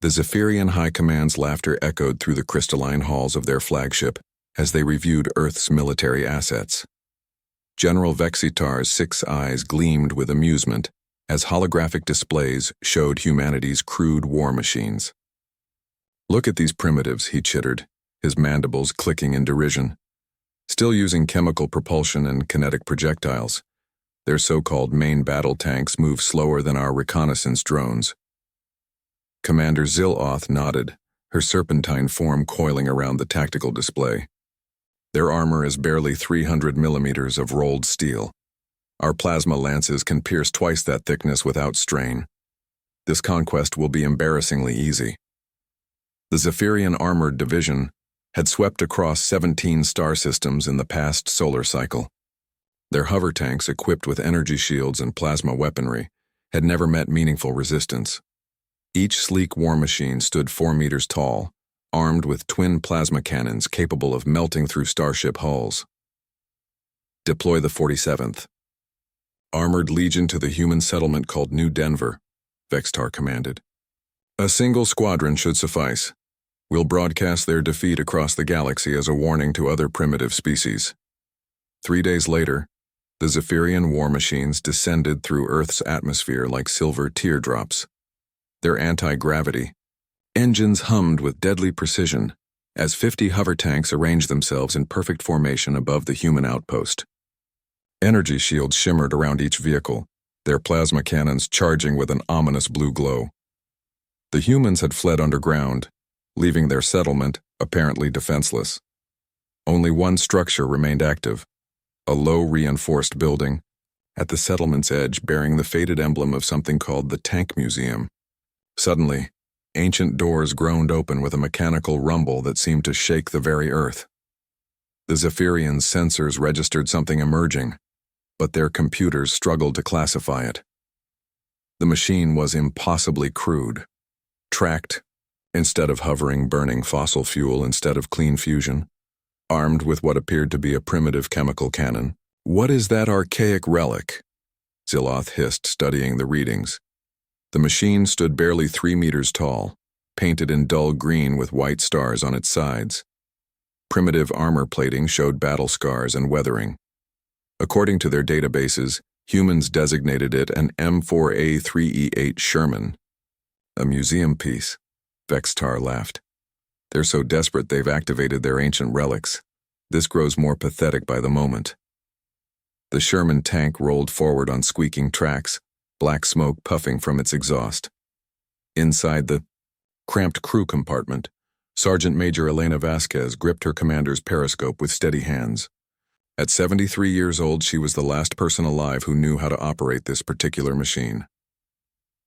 The Zephyrian High Command's laughter echoed through the crystalline halls of their flagship as they reviewed Earth's military assets. General Vexitar's 6 eyes gleamed with amusement as holographic displays showed humanity's crude war machines. "Look at these primitives," he chittered, his mandibles clicking in derision. "Still using chemical propulsion and kinetic projectiles. Their so-called main battle tanks move slower than our reconnaissance drones." Commander Ziloth nodded, her serpentine form coiling around the tactical display. "Their armor is barely 300 millimeters of rolled steel. Our plasma lances can pierce twice that thickness without strain. This conquest will be embarrassingly easy." The Zephyrian Armored Division had swept across 17 star systems in the past solar cycle. Their hover tanks, equipped with energy shields and plasma weaponry, had never met meaningful resistance. Each sleek war machine stood 4 meters tall, armed with twin plasma cannons capable of melting through starship hulls. "Deploy the 47th. Armored Legion to the human settlement called New Denver," Vextar commanded. "A single squadron should suffice. We'll broadcast their defeat across the galaxy as a warning to other primitive species." 3 days later, the Zephyrian war machines descended through Earth's atmosphere like silver teardrops. Their anti-gravity engines hummed with deadly precision as 50 hover tanks arranged themselves in perfect formation above the human outpost. Energy shields shimmered around each vehicle, their plasma cannons charging with an ominous blue glow. The humans had fled underground, leaving their settlement apparently defenseless. Only one structure remained active, a low reinforced building at the settlement's edge bearing the faded emblem of something called the Tank Museum. Suddenly, ancient doors groaned open with a mechanical rumble that seemed to shake the very earth. The Zephyrians' sensors registered something emerging, but their computers struggled to classify it. The machine was impossibly crude, tracked instead of hovering, burning fossil fuel instead of clean fusion, armed with what appeared to be a primitive chemical cannon. "What is that archaic relic?" Ziloth hissed, studying the readings. The machine stood barely 3 meters tall, painted in dull green with white stars on its sides. Primitive armor plating showed battle scars and weathering. According to their databases, humans designated it an M4A3E8 Sherman. "A museum piece," Vextar laughed. "They're so desperate they've activated their ancient relics. This grows more pathetic by the moment." The Sherman tank rolled forward on squeaking tracks, black smoke puffing from its exhaust. Inside the cramped crew compartment, Sergeant Major Elena Vasquez gripped her commander's periscope with steady hands. At 73 years old, she was the last person alive who knew how to operate this particular machine.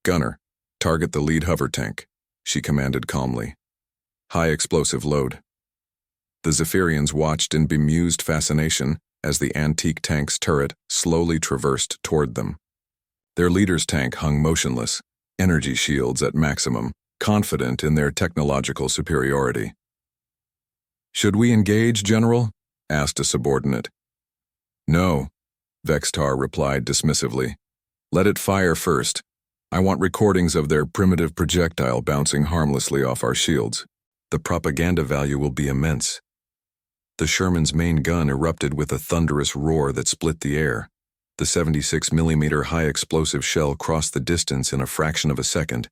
"Gunner, target the lead hover tank," she commanded calmly. "High explosive load." The Zephyrians watched in bemused fascination as the antique tank's turret slowly traversed toward them. Their leader's tank hung motionless, energy shields at maximum, confident in their technological superiority. "Should we engage, General?" asked a subordinate. "No," Vextar replied dismissively. "Let it fire first. I want recordings of their primitive projectile bouncing harmlessly off our shields. The propaganda value will be immense." The Sherman's main gun erupted with a thunderous roar that split the air. The 76mm high-explosive shell crossed the distance in a fraction of a second,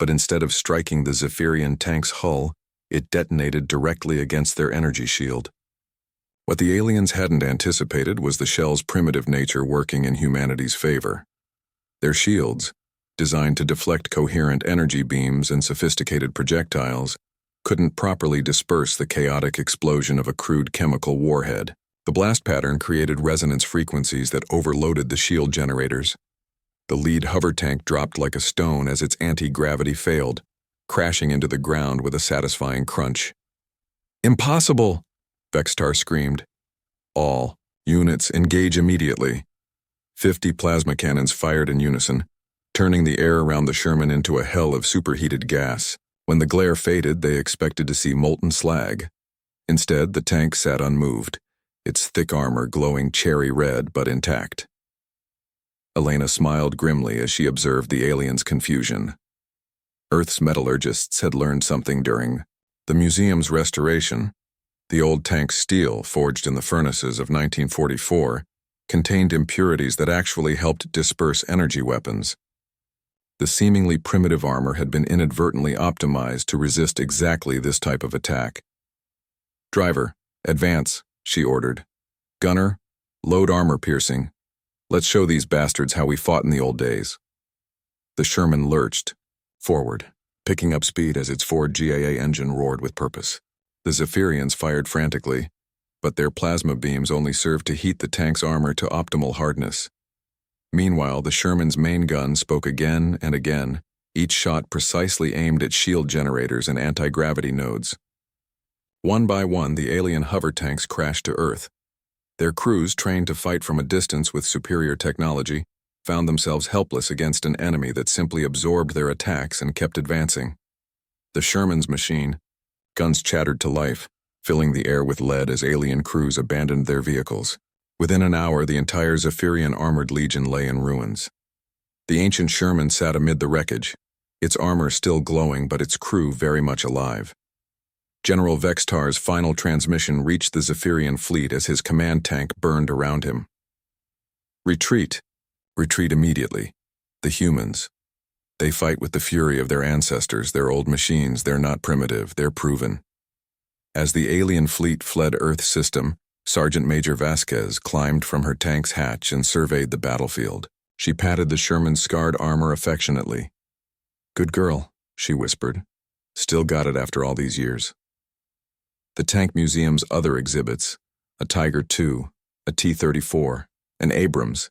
but instead of striking the Zephyrian tank's hull, it detonated directly against their energy shield. What the aliens hadn't anticipated was the shell's primitive nature working in humanity's favor. Their shields, designed to deflect coherent energy beams and sophisticated projectiles, couldn't properly disperse the chaotic explosion of a crude chemical warhead. The blast pattern created resonance frequencies that overloaded the shield generators. The lead hover tank dropped like a stone as its anti-gravity failed, crashing into the ground with a satisfying crunch. "Impossible!" Vextar screamed. "All units engage immediately." 50 plasma cannons fired in unison, turning the air around the Sherman into a hell of superheated gas. When the glare faded, they expected to see molten slag. Instead, the tank sat unmoved, its thick armor glowing cherry red but intact. Elena smiled grimly as she observed the aliens' confusion. Earth's metallurgists had learned something during the museum's restoration. The old tank's steel, forged in the furnaces of 1944, contained impurities that actually helped disperse energy weapons. The seemingly primitive armor had been inadvertently optimized to resist exactly this type of attack. "Driver, advance," she ordered. "Gunner, load armor piercing. Let's show these bastards how we fought in the old days." The Sherman lurched forward, picking up speed as its Ford GAA engine roared with purpose. The Zephyrians fired frantically, but their plasma beams only served to heat the tank's armor to optimal hardness. Meanwhile, the Sherman's main gun spoke again and again, each shot precisely aimed at shield generators and anti-gravity nodes. One by one, the alien hover tanks crashed to Earth. Their crews, trained to fight from a distance with superior technology, found themselves helpless against an enemy that simply absorbed their attacks and kept advancing. The Sherman's machine, guns chattered to life, filling the air with lead as alien crews abandoned their vehicles. Within an hour, the entire Zephyrian armored legion lay in ruins. The ancient Sherman sat amid the wreckage, its armor still glowing but its crew very much alive. General Vextar's final transmission reached the Zephyrian fleet as his command tank burned around him. "Retreat. Retreat immediately. The humans. They fight with the fury of their ancestors, their old machines. They're not primitive, they're proven." As the alien fleet fled Earth's system, Sergeant Major Vasquez climbed from her tank's hatch and surveyed the battlefield. She patted the Sherman's scarred armor affectionately. "Good girl," she whispered. "Still got it after all these years." The Tank Museum's other exhibits, a Tiger II, a T-34, an Abrams,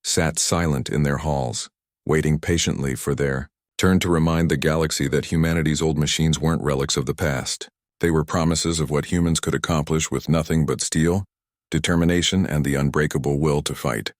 sat silent in their halls, waiting patiently for their turn to remind the galaxy that humanity's old machines weren't relics of the past. They were promises of what humans could accomplish with nothing but steel, determination, and the unbreakable will to fight.